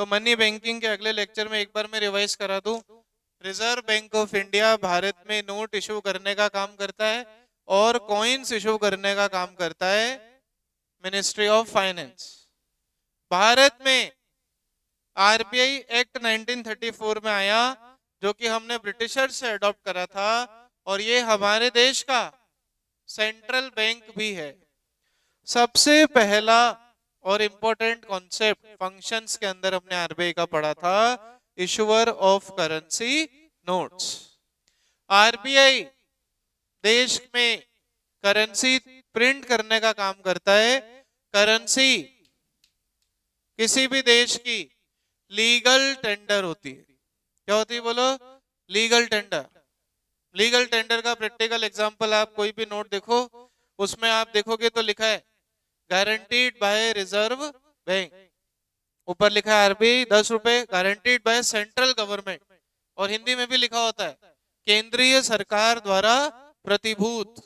तो money banking के अगले लेक्चर में एक बार मैं रिवाइज करा दूं। Reserve bank of India Bharat में नोट इशू करने का काम करता है और कॉइन्स इशू करने का काम करता है मिनिस्ट्री ऑफ फाइनेंस। भारत में आरबीआई एक्ट 1934 में आया, जो कि हमने ब्रिटिशर्स से अडॉप्ट करा था, और ये हमारे देश का सेंट्रल बैंक भी है। सबसे पहला और इंपॉर्टेंट कॉन्सेप्ट फंक्शंस के अंदर हमने आरबीआई का पढ़ा था, issuer of currency notes. RBI देश में करेंसी प्रिंट करने का काम करता है। करेंसी किसी भी देश की लीगल टेंडर होती है। क्या होती है बोलो? Legal tender. लीगल टेंडर का प्रैक्टिकल एग्जांपल, आप कोई भी नोट देखो, उसमें आप देखोगे तो लिखा है गारंटीड बाय रिजर्व बैंक, ऊपर लिखा है आरबीआई 10 रुपए, गारंटीड बाय सेंट्रल गवर्नमेंट, और हिंदी में भी लिखा होता है केंद्रीय सरकार द्वारा प्रतिभूत।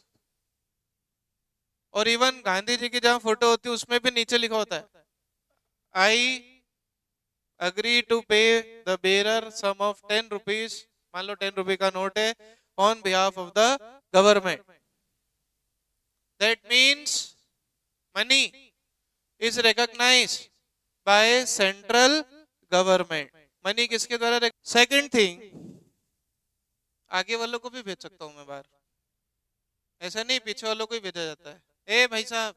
और इवन गांधी जी की जहां फोटो होती है उसमें भी नीचे लिखा होता है I agree to pay the bearer sum of 10 rupees, मान लो 10 रुपए का नोट है, on behalf of the government. That means money is recognised by central government. Money किसके द्वारा? सेकंड थिंग, आगे वालों को भी भेज सकता हूं मैं बाहर, ऐसा नहीं पीछे वालों को ही भेजा जाता है। ए भाई साहब,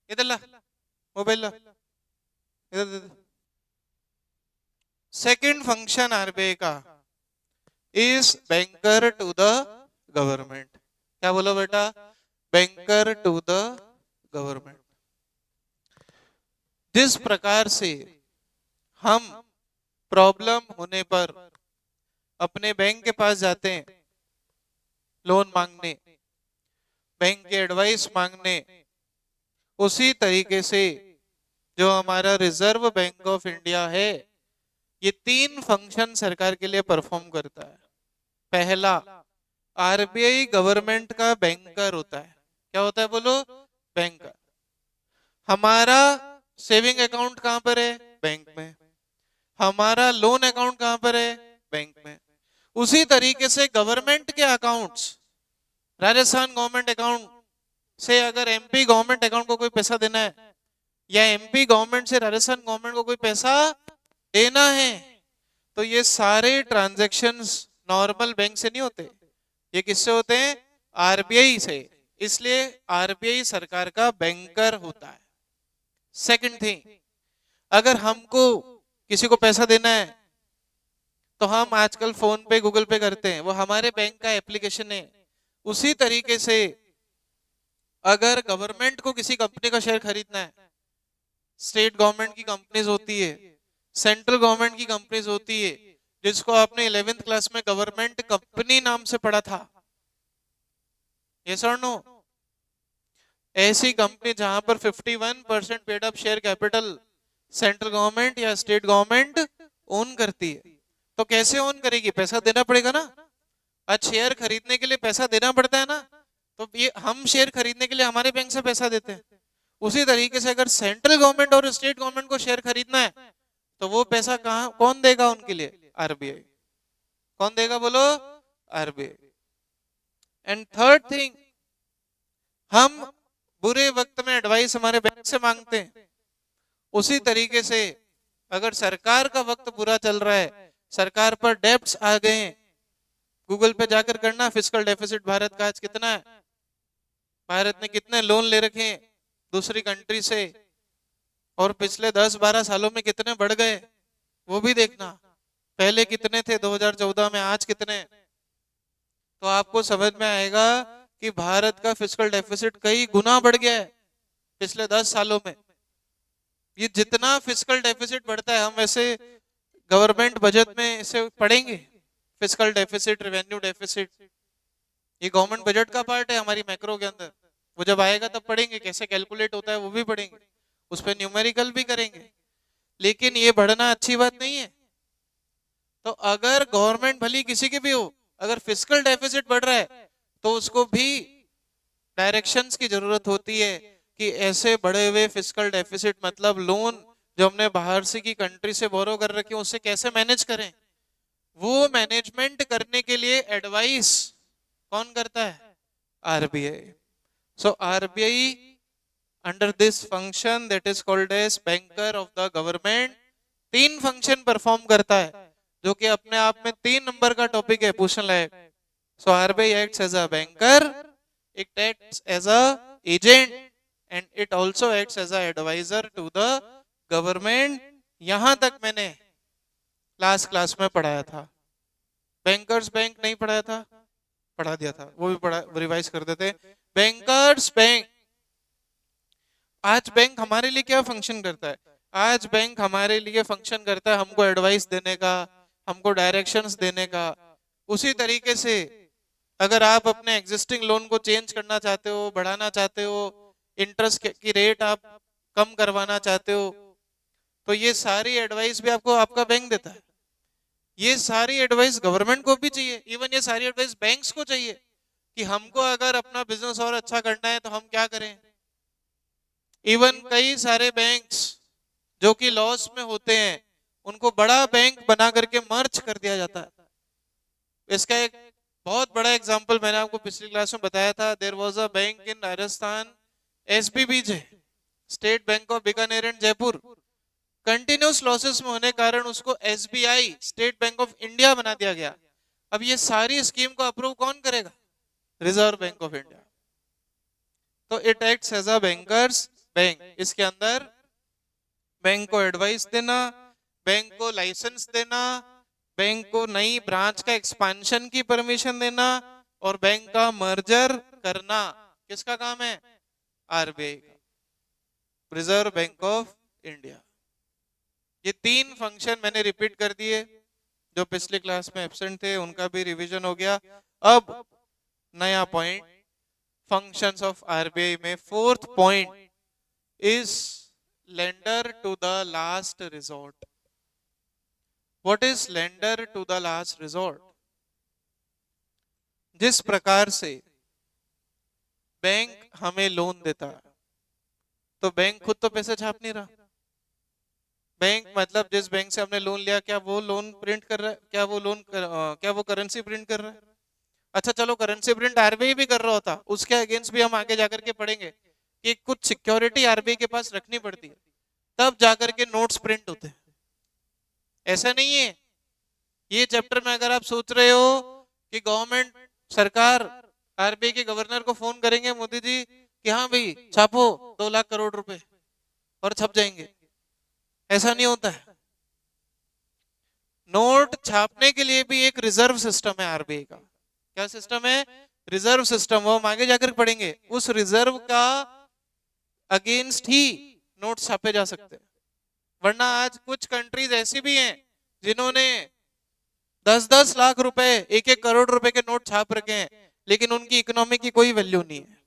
इधर ला मोबाइल, ला इधर दे। सेकंड फंक्शन आरबीआई का is banker to the government. क्या बोलो बेटा? Banker to the government. जिस प्रकार से हम प्रॉब्लम होने पर अपने बैंक के पास जाते हैं लोन मांगने, बैंक के एडवाइस मांगने, उसी तरीके से जो हमारा रिजर्व बैंक ऑफ इंडिया है, ये 3 फंक्शन सरकार के लिए परफॉर्म करता है। पहला, आरबीआई गवर्नमेंट का बैंकर होता है। क्या होता है बोलो? बैंकर। हमारा सेविंग अकाउंट कहां पर है? बैंक में। हमारा लोन अकाउंट कहां पर है? बैंक में। उसी तरीके से गवर्नमेंट के अकाउंट्स, राजस्थान गवर्नमेंट अकाउंट से अगर एमपी गवर्नमेंट अकाउंट को कोई पैसा देना है, या एमपी गवर्नमेंट से राजस्थान गवर्नमेंट को कोई पैसा देना है, तो ये सारे ट्रांजैक्शंस नॉर्मल बैंक से नहीं होते, ये किससे होते हैं? आरबीआई से। इसलिए आरबीआई सरकार का बैंकर होता है। सेकंड थिंग, अगर हमको किसी को पैसा देना है तो हम आजकल फोन पे गूगल पे करते हैं, वो हमारे बैंक का एप्लीकेशन है। उसी तरीके से अगर गवर्नमेंट को किसी कंपनी का शेयर खरीदना है, स्टेट गवर्नमेंट की कंपनीज होती है, सेंट्रल गवर्नमेंट की कंपनीज होती है, जिसको आपने 11th क्लास में गवर्नमेंट कंपनी नाम से पढ़ा था, यस और नो? ऐसी कंपनी जहां पर 51% paid up share capital central government या स्टेट गवर्नमेंट ओन करती है, तो कैसे ओन करेगी? पैसा देना पड़ेगा ना। आज शेयर खरीदने के लिए पैसा देना पड़ता है ना, तो ये हम शेयर खरीदने के लिए हमारे बैंक से पैसा देते हैं। उसी तरीके से अगर सेंट्रल गवर्नमेंट और स्टेट गवर्नमेंट को शेयर खरीदना है, तो वो पैसा कहां, कौन देगा उनके लिए? आरबीआई। कौन देगा बोलो? आरबीआई। एंड थर्ड थिंग, हम बुरे वक्त में एडवाइस हमारे बैंक से मांगते हैं। उसी तरीके से अगर सरकार का वक्त बुरा चल रहा है, सरकार पर डेब्ट्स आ गए हैं, गूगल पे जाकर करना फिस्कल डेफिसिट भारत का आज कितना है, भारत ने कितने लोन ले रखे हैं दूसरी कंट्री से, और पिछले 10-12 सालों में कितने बढ़ गए वो भी देखना। पहले कितने थे 2014 में, आज कितने, तो आपको समझ में आएगा कि भारत का फिस्कल डेफिसिट कई गुना बढ़ गया है पिछले 10 सालों में। ये जितना फिस्कल डेफिसिट बढ़ता है, हम वैसे गवर्नमेंट बजट में इसे पढ़ेंगे, फिस्कल डेफिसिट, रेवेन्यू डेफिसिट, ये गवर्नमेंट बजट का पार्ट है हमारी मैक्रो के अंदर। वो जब आएगा तब पढ़ेंगे, कैसे कैलकुलेट होता है वो भी पढ़ेंगे, उस पर न्यूमेरिकल भी करेंगे। लेकिन ये बढ़ना अच्छी बात नहीं है। तो अगर गवर्नमेंट भली किसी की भी हो, अगर फिस्कल डेफिसिट बढ़ रहा है तो उसको भी डायरेक्शंस की जरूरत होती है कि ऐसे बढ़े हुए फिस्कल डेफिसिट, मतलब लोन जो हमने बाहर से की कंट्री से बोरो कर रखे हैं उससे कैसे मैनेज करें, वो मैनेजमेंट करने के लिए एडवाइस कौन करता है? RBI. So RBI under this function that is called as banker of the government 3 function perform करता है, जो कि अपने आप में 3 नंबर का टॉपिक है पूछने लायक. So RBI acts as a banker, it acts as a agent and it also acts as a adviser to the government. यहां तक मैंने लास्ट क्लास में पढ़ाया था. बैंकर्स बैंक नहीं पढ़ाया था? पढ़ा दिया था, वो भी पढ़ा, रिवाइज कर देते. Bankers bank. आज बैंक हमारे लिए क्या फंक्शन करता है? आज बैंक हमारे लिए फंक्शन करता है हमको एडवाइस देने का, हमको डायरेक्शंस देने का. उसी तरीके से अगर आप अपने एग्जिस्टिंग लोन को चेंज करना चाहते हो, बढ़ाना चाहते हो, इंटरेस्ट की रेट आप कम करवाना चाहते हो, तो ये सारी एडवाइस भी आपको आपका बैंक देता है. ये सारी एडवाइस गवर्नमेंट को भी चाहिए, इवन ये सारी एडवाइस बैंक्स को चाहिए कि हमको अगर अपना बिजनेस और अच्छा करना है तो हम क्या करें. इवन कई सारे बैंक्स जो कि लॉस में होते हैं उनको बड़ा बैंक बना करके मर्ज कर दिया जाता है. इसका एक बहुत बड़ा एग्जांपल मैंने आपको पिछली क्लास में बताया था. There was a bank in Rajasthan, SBBJ, state bank of Bikaner and Jaipur. Continuous losses में होने कारण उसको SBI, state bank of India बना दिया गया. अब ये सारी स्कीम को अप्रूव कौन करेगा? Reserve bank of India. तो it acts as a banker's bank. इसके अंदर बैंक को एडवाइस देना, बैंक को लाइसेंस देना, बैंक को नई ब्रांच का एक्सपेंशन की परमिशन देना और बैंक का मर्जर करना किसका काम है? आरबीआई का, रिजर्व बैंक ऑफ इंडिया. ये 3 फंक्शन मैंने रिपीट कर दिए. जो पिछले क्लास में एब्सेंट थे उनका भी रिवीजन हो गया. अब नया पॉइंट फंक्शंस ऑफ आरबीआई में 4th point is lender to the last resort. What is lender to the last resort? जिस प्रकार से बैंक हमें लोन देता है तो बैंक खुद तो पैसे छाप नहीं रहा. बैंक मतलब जिस बैंक से हमने लोन लिया, क्या वो लोन प्रिंट कर रहा है? क्या वो करेंसी प्रिंट कर रहा है? अच्छा चलो, करेंसी प्रिंट आरबीआई भी कर रहा होता, उसके अगेंस्ट भी हम आगे जाकर के पढ़ेंगे कि कुछ सिक्योरिटी आरबीआई के पास रखनी पड़ती है, तब जाकर के नोट्स प्रिंट होते हैं. ऐसा नहीं है. ये चैप्टर में अगर आप सोच रहे हो कि गवर्नमेंट, सरकार आरबीआई के गवर्नर को फोन करेंगे, मोदी जी कि हाँ भाई छापो 2 लाख करोड़ रुपए और छप जाएंगे, ऐसा नहीं होता है. नोट छापने के लिए भी एक रिजर्व सिस्टम है आरबीआई का. क्या सिस्टम है? Reserve system. वो हम आगे जाकर पढ़ेंगे. उस रिजर्व का अगेंस्ट ही नोट छापे जा सकते हैं. वरना आज कुछ कंट्रीज ऐसी भी हैं जिन्होंने 10-10 लाख रुपए, 1-1 करोड़ रुपए के नोट छाप रखे हैं, लेकिन उनकी इकोनॉमी की कोई वैल्यू नहीं है.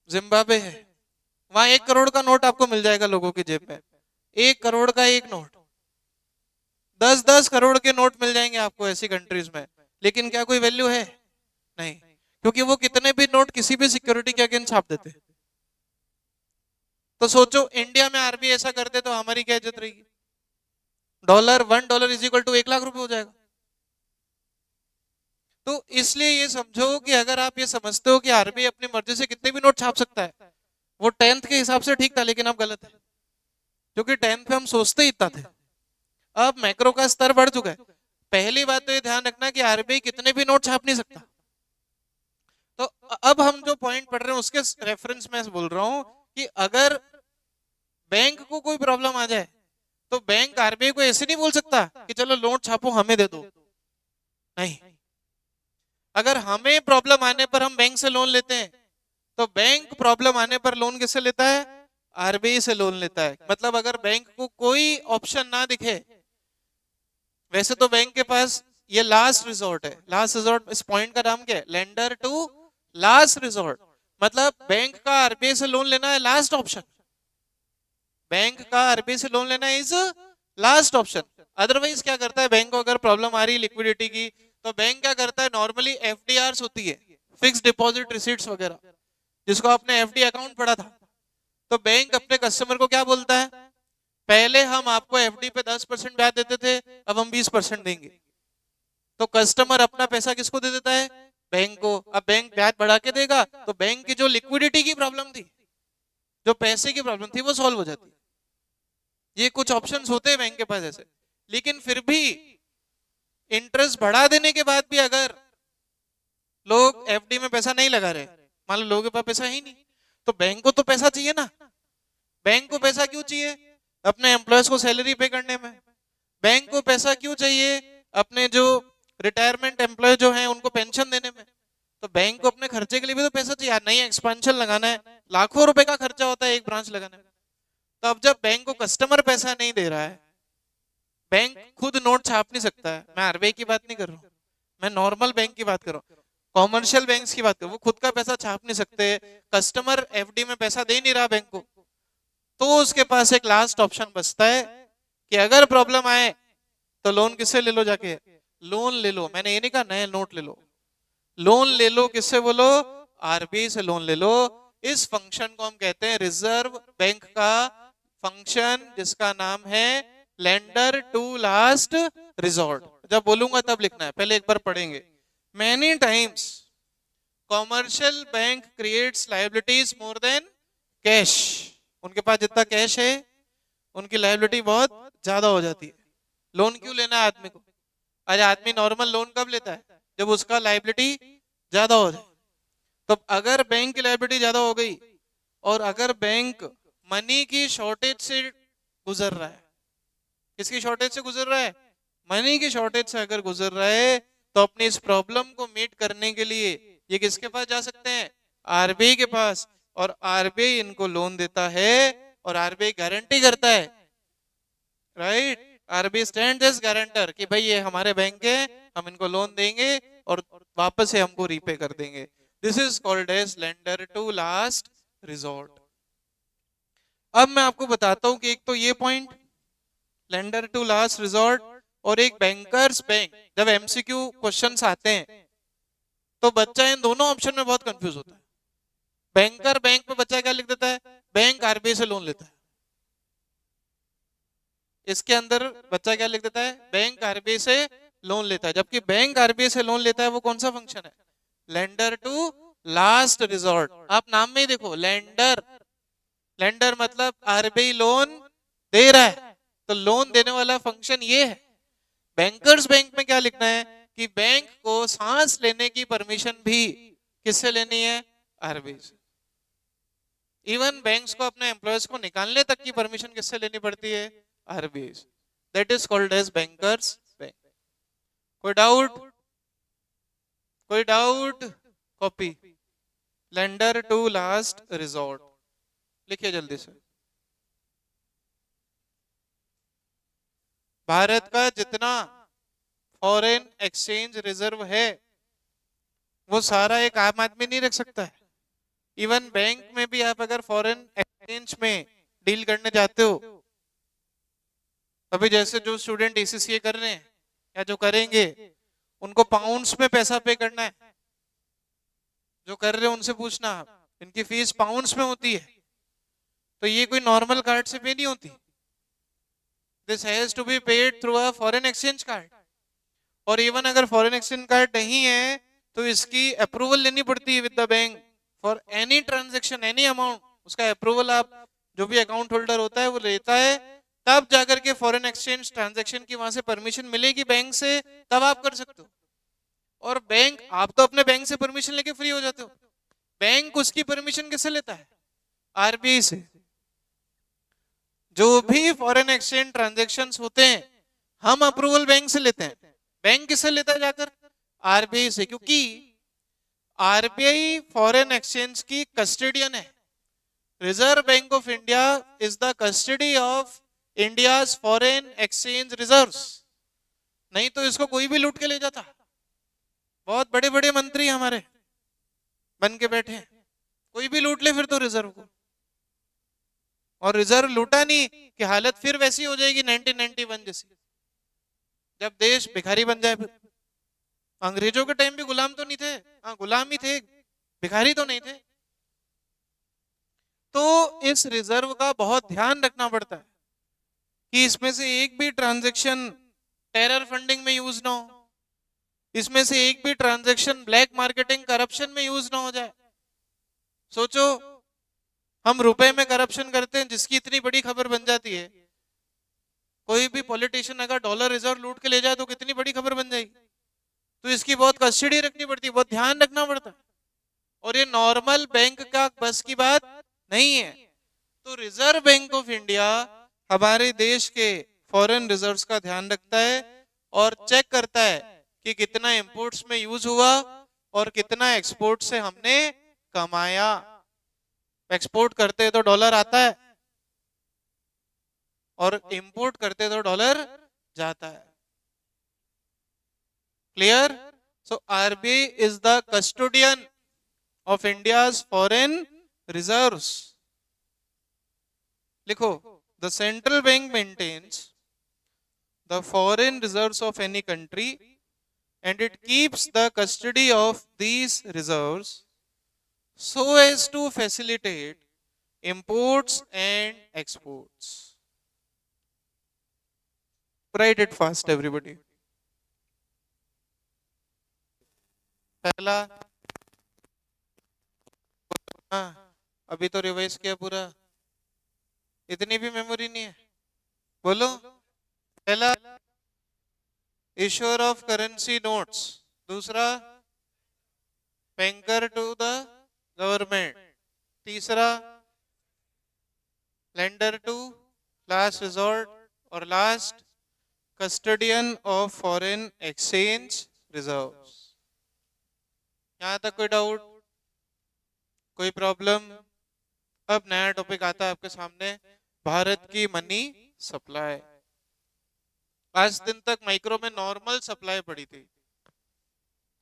जिम्बाब्वे है, वहां 1 करोड़ का नोट आपको मिल जाएगा लोगों की जेब में. 1 करोड़ का एक नोट. 10-10 करोड़ के नोट मिल जाएंगे आपको ऐसी कंट्रीज में, लेकिन क्या कोई वैल्यू है? नहीं, क्योंकि वो कितने भी नोट किसी भी सिक्योरिटी के अगेंस्ट छाप देते. तो सोचो इंडिया में आरबीआई ऐसा करते तो हमारी क्या इज्जत रहेगी? $1 इज इक्वल टू 1 लाख रुपए हो जाएगा. तो इसलिए ये समझो कि अगर आप ये समझते हो कि आरबीआई अपनी मर्जी से कितने भी नोट छाप सकता है, वो 10th के हिसाब से ठीक था, लेकिन अब गलत है. क्योंकि 10th पे हम सोचते ही इतना थे, अब मैक्रो का स्तर बढ़ चुका है. पहली बात तो ये ध्यान रखना कि आरबीआई कितने भी नोट छाप नहीं सकता. तो अब हम जो पॉइंट पढ़ रहे हैं उसके रेफरेंस में बोल रहा हूं कि अगर बैंक को कोई प्रॉब्लम आ जाए तो बैंक आरबीआई को ऐसे नहीं बोल सकता कि चलो नोट छापो हमें दे दो. नहीं, अगर हमें प्रॉब्लम आने पर हम बैंक से लोन लेते हैं तो बैंक प्रॉब्लम आने पर लोन किससे लेता है? आरबीआई से लोन लेता है. मतलब अगर बैंक को कोई ऑप्शन ना दिखे, वैसे तो बैंक के पास ये लास्ट रिजॉर्ट है. लास्ट रिजॉर्ट, इस पॉइंट का नाम क्या है? Lender to last resort. मतलब बैंक का आरबीआई से लोन लेना है लास्ट ऑप्शन. बैंक का आरबीआई से लोन लेना इज लास्ट ऑप्शन. अदरवाइज क्या करता है बैंक को, अगर प्रॉब्लम आ रही है लिक्विडिटी की, तो बैंक क्या करता है, नॉर्मली एफडीआर होती है, फिक्स डिपॉजिट रिसीट्स वगैरह, जिसको आपने एफडी अकाउंट पढ़ा था, तो बैंक अपने कस्टमर को क्या बोलता है, पहले हम आपको एफडी पे 10% ब्याज देते थे, अब हम 20% देंगे। तो कस्टमर अपना पैसा किसको दे देता है, बैंक को। अब बैंक ब्याज बढ़ा के देगा तो बैंक की जो लिक्विडिटी की प्रॉब्लम थी, जो पैसे की प्रॉब्लम थी, वो सॉल्व हो जाती है। ये कुछ ऑप्शंस होते हैं बैंक के पास ऐसे। लेकिन फिर भी इंटरेस्ट बढ़ा देने के बाद भी अगर लोग एफडी में पैसा नहीं लगा रहे, मान लो लोगों के पास पैसा ही नहीं, तो बैंक को तो पैसा चाहिए ना। बैंक को पैसा क्यों चाहिए, अपने एम्प्लॉयज को सैलरी पे करने में। बैंक को पैसा क्यों चाहिए, अपने जो रिटायरमेंट एम्प्लॉय जो हैं उनको पेंशन देने में। तो बैंक को अपने खर्चे के लिए भी तो पैसा चाहिए, नई एक्सपेंशन लगाना है, लाखों रुपए का खर्चा होता है एक ब्रांच लगाने में। तो अब जब बैंक को कस्टमर पैसा नहीं दे रहा है, बैंक खुद नोट छाप नहीं सकता है, मैं आरबीआई की बात नहीं कर रहा हूँ, मैं नॉर्मल बैंक की बात कर रहा हूँ, कॉमर्शियल बैंक्स की बात कर रहा हूँ, वो खुद का पैसा छाप नहीं सकते, कस्टमर एफडी में पैसा दे नहीं रहा बैंक को, तो उसके पास एक लास्ट ऑप्शन बचता है कि अगर प्रॉब्लम आए तो लोन किससे ले लो, जाके लोन ले लो। मैंने ये नहीं कहा नए नोट ले लो, लोन ले लो। किससे बोलो, आरबीआई से लोन ले लो। इस फंक्शन को हम कहते हैं रिजर्व बैंक का फंक्शन, जिसका नाम है लेंडर टू लास्ट रिजॉर्ट। जब बोलूंगा तब लिखना है, पहले एक बार पढ़ेंगे। Many times commercial bank creates liabilities more than cash. उनके पास जितना कैश है उनकी लायबिलिटी बहुत ज्यादा हो जाती है। लोन क्यों लेना है आदमी को, आज आदमी नॉर्मल लोन कब लेता है, जब उसका लायबिलिटी ज्यादा हो जाए। तो अगर बैंक की लायबिलिटी ज्यादा हो गई और अगर बैंक मनी की शॉर्टेज से गुजर रहा है, किसकी शॉर्टेज से गुजर रहा है, मनी की शॉर्टेज से अगर गुजर रहा है, तो अपनी इस प्रॉब्लम को मीट करने के लिए ये किसके पास जा सकते हैं, आरबीआई के पास। और आरबीआई इनको लोन देता है और आरबीआई गारंटी करता है, right. RBI stand as guarantor कि भाई ये हमारे बैंक है, हम इनको लोन देंगे और वापस से हमको रीपे कर देंगे। This is called as lender to last resort. अब मैं आपको बताता हूं कि एक तो ये point lender to last resort, और एक बैंकर्स बैंक। जब एमसीक्यू क्वेश्चंस आते हैं तो बच्चा इन दोनों ऑप्शन में बहुत कंफ्यूज होता है। बैंकर बैंक में बच्चा क्या लिख देता है, बैंक आरबीआई से लोन लेता है। इसके अंदर बच्चा क्या लिख देता है, बैंक आरबीआई से लोन लेता है। जबकि बैंक आरबीआई से लोन लेता है वो कौन सा फंक्शन है, लेंडर टू लास्ट रिजॉर्ट। आप नाम में ही देखो लेंडर, लेंडर मतलब आरबीआई लोन दे रहा है, तो लोन देने वाला फंक्शन ये है। बैंकर्स बैंक में क्या लिखना है कि बैंक को सांस लेने की परमिशन भी किससे लेनी है, आरबीआई से। इवन बैंक्स को अपने एम्प्लॉयज को निकालने तक की परमिशन किससे लेनी पड़ती है, आरबीआई से। That is called as bankers bank. कोई डाउट, कोई doubt, copy lender to last resort लिखिए जल्दी से। भारत का जितना फॉरेन एक्सचेंज रिजर्व है वो सारा एक आम आदमी नहीं रख सकता है। इवन बैंक में भी आप अगर फॉरेन एक्सचेंज में डील करने जाते हो, अभी जैसे जो स्टूडेंट एसीसीए कर रहे हैं या जो करेंगे, उनको पाउंड्स में पैसा पे करना है। जो कर रहे हैं उनसे पूछना, इनकी फीस पाउंड्स में होती है, तो ये कोई नॉर्मल कार्ड से पे नहीं होती। This has to be paid through a foreign exchange card. और इवन अगर फॉरेन एक्सचेंज कार्ड नहीं है तो इसकी अप्रूवल लेनी पड़ती है with the bank for any transaction any amount. उसका अप्रूवल आप जो भी अकाउंट होल्डर होता है वो लेता है, तब जाकर के फॉरेन एक्सचेंज ट्रांजैक्शन की वहां से परमिशन मिलेगी बैंक से, तब आप कर सकते हो। और बैंक, आप तो अपने बैंक से परमिशन लेके फ्री हो जाते हो, बैंक उसकी परमिशन किससे लेता है, आरबीआई से। जो भी फॉरेन एक्सचेंज ट्रांजैक्शंस होते हैं हम अप्रूवल बैंक से लेते हैं। बैंक किससे लेता है जाकर, आरबीआई से, क्योंकि आरबीआई फॉरेन एक्सचेंज की कस्टडियन है। Reserve bank of India is the custody of India's foreign exchange reserves. नहीं तो इसको कोई भी लूट के ले जाता। बहुत बड़े बड़े मंत्री हमारे बन के बैठे हैं, कोई भी लूट ले फिर तो रिजर्व को। और रिजर्व लूटा नहीं कि हालत फिर वैसी हो जाएगी 1991 जैसी, जब देश भिखारी बन जाए। फिर अंग्रेजों के टाइम भी गुलाम तो नहीं थे, हाँ गुलाम ही थे, भिखारी तो नहीं थे। तो इस रिजर्व का बहुत ध्यान रखना पड़ता है कि इसमें से एक भी ट्रांजैक्शन टेरर फंडिंग में यूज ना हो, इसमें से एक भी ट्रांजैक्शन ब्लैक मार्केटिंग करप्शन में यूज ना हो जाए। सोचो, हम रुपए में करप्शन करते हैं जिसकी इतनी बड़ी खबर बन जाती है। कोई भी पॉलिटिशियन अगर डॉलर रिजर्व लूट के ले जाए तो कितनी बड़ी खबर बन जाएगी। तो इसकी बहुत कस्टडी रखनी पड़ती है, बहुत ध्यान रखना पड़ता है, और ये नॉर्मल बैंक का बस की बात नहीं है। तो रिजर्व बैंक ऑफ इंडिया हमारे देश के फॉरेन रिजर्व्स का ध्यान रखता है और चेक करता है कि कितना इंपोर्ट्स में यूज हुआ और कितना एक्सपोर्ट से हमने कमाया। एक्सपोर्ट करते तो डॉलर आता है और इंपोर्ट करते तो डॉलर जाता है। Clear? So RBI is the custodian of India's foreign reserves. लिखो, the central bank maintains the foreign reserves of any country and it keeps the custody of these reserves so as to facilitate imports and exports. Write it fast everybody. पहला, हाँ अभी तो revise किया पूरा, इतनी भी memory नहीं है। बोलो, पहला इश्योर ऑफ करेंसी नोट्स, दूसरा बैंकर टू द गवर्नमेंट, तीसरा लेंडर टू लास्ट रिजॉर्ट, और last custodian of foreign exchange reserves. यहां तक कोई डाउट, कोई प्रॉब्लम? अब नया टॉपिक आता है आपके सामने, भारत की मनी सप्लाई। आज दिन तक माइक्रो में नॉर्मल सप्लाई पड़ी थी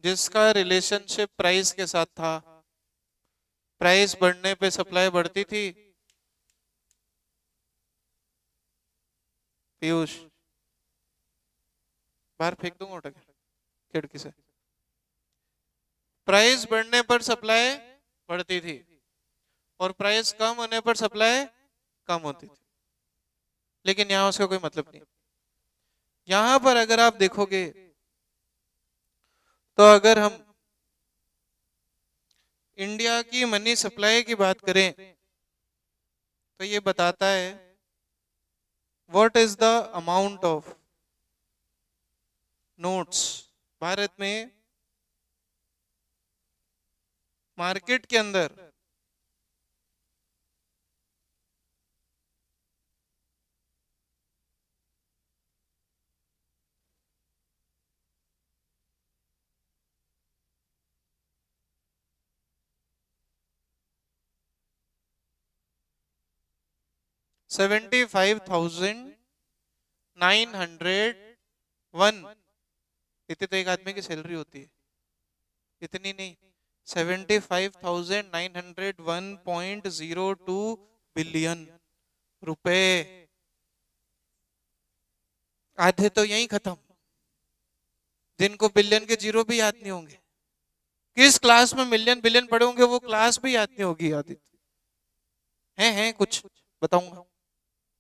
जिसका रिलेशनशिप प्राइस के साथ था। प्राइस बढ़ने पे सप्लाई बढ़ती थी। पीयूष बाहर फेंक दूंगा उठा के खिड़की से। प्राइस बढ़ने पर सप्लाई बढ़ती थी और प्राइस कम होने पर सप्लाई कम होती थी, लेकिन यहां उसका कोई मतलब नहीं। यहां पर अगर आप देखोगे तो अगर हम इंडिया की मनी सप्लाई की बात करें तो ये बताता है what is the amount of notes Bharat में मार्केट के अंदर $75,901। इतनी तो एक आदमी की सैलरी होती है, इतनी नहीं, 75,901.02 बिलियन रुपए। आधे तो यहीं खत्म, जिनको बिलियन के जीरो भी याद नहीं होंगे। किस क्लास में मिलियन बिलियन पढ़े होंगे वो क्लास भी याद नहीं होगी। आदित्य हैं कुछ बताऊंगा,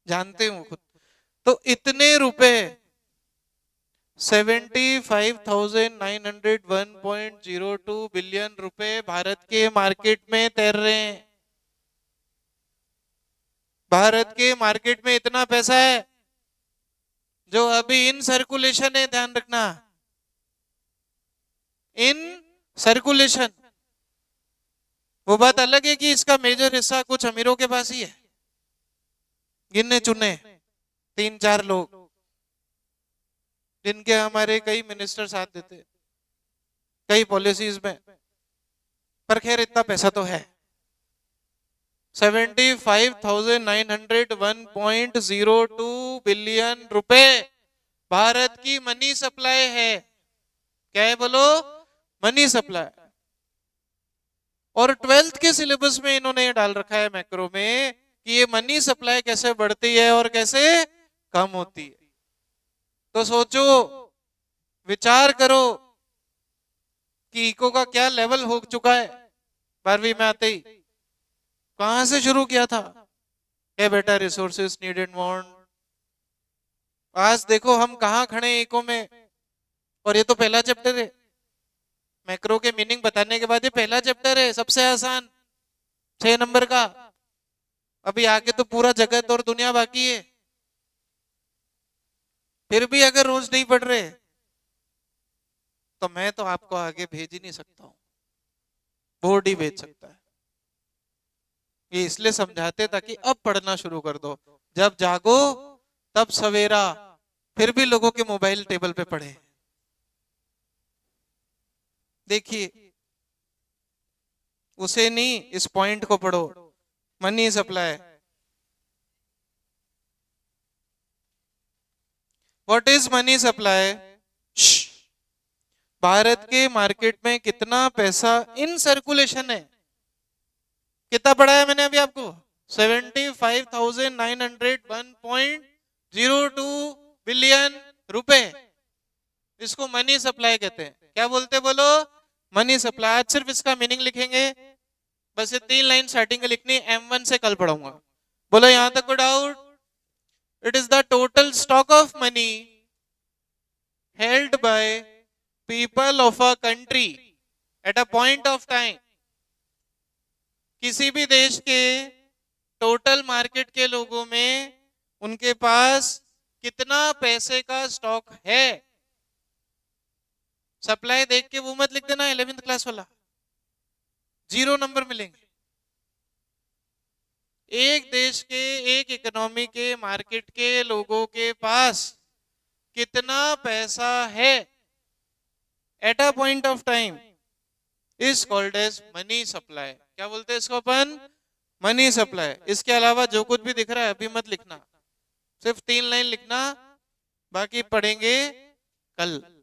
जानते हो खुद। तो इतने रुपए 75,901.02 बिलियन रुपए भारत के मार्केट में तैर रहे हैं। भारत के मार्केट में इतना पैसा है जो अभी इन सर्कुलेशन है, ध्यान रखना, इन सर्कुलेशन। वो बात अलग है कि इसका मेजर हिस्सा कुछ अमीरों के पास ही है, गिने चुने 3-4 लोग जिनके हमारे कई मिनिस्टर साथ देते, कई पॉलिसीज में। पर खैर इतना पैसा तो है, 75,901.02 बिलियन रुपए भारत की मनी सप्लाई है। क्या है बोलो? Money supply. और 12th के सिलेबस में इन्होंने ये डाल रखा है मैक्रो में कि ये मनी सप्लाई कैसे बढ़ती है और कैसे कम होती है। तो सोचो, विचार करो कि इको का क्या लेवल हो चुका है 12वीं में आते ही। कहां से शुरू किया था? क्या बेटा, रिसोर्सेस नीड एंड वांट। आज देखो हम कहाँ खड़े हैं इको में, और ये तो पहला चैप्टर है। मैक्रो के मीनिंग बताने के बाद ये पहला चैप्टर है, सबसे आसान, 6 नंबर का। अभी आगे तो पूरा जगत और दुनिया बाकी है। फिर भी अगर रोज नहीं पढ़ रहे तो मैं तो आपको आगे भेज ही नहीं सकता हूं, बोर्ड ही भेज सकता है। ये इसलिए समझाते ताकि अब पढ़ना शुरू कर दो। जब जागो तब सवेरा। फिर भी लोगों के मोबाइल टेबल पे पड़े। देखिए, उसे नहीं, इस पॉइंट को पढ़ो। Money supply. What is money supply? Bharat के मार्केट में कितना पैसा इन सर्कुलेशन है? कितना पढ़ा है मैंने अभी आपको? 75,901.02 बिलियन रुपए। इसको मनी सप्लाई कहते हैं। क्या बोलते बोलो? Money supply. आज सिर्फ इसका मीनिंग लिखेंगे, बस ये 3 लाइन स्टार्टिंग के लिखनी। M1 से कल पढ़ाऊंगा। बोलो यहां तक कोई doubt? It is the total stock of money held by people of a country at a point of time। किसी भी देश के टोटल मार्केट के लोगों में उनके पास कितना पैसे का स्टॉक है। सप्लाई देख के वो मत लिख देना 11th क्लास वाला, 0 नंबर मिलेंगे। एक देश के, एक इकोनॉमी के, मार्केट के लोगों के पास कितना पैसा है at a point of time is called as money supply. क्या बोलते हैं इसको अपन? Money supply. इसके अलावा जो कुछ भी दिख रहा है अभी मत लिखना, सिर्फ 3 लाइन लिखना, बाकी पढ़ेंगे कल।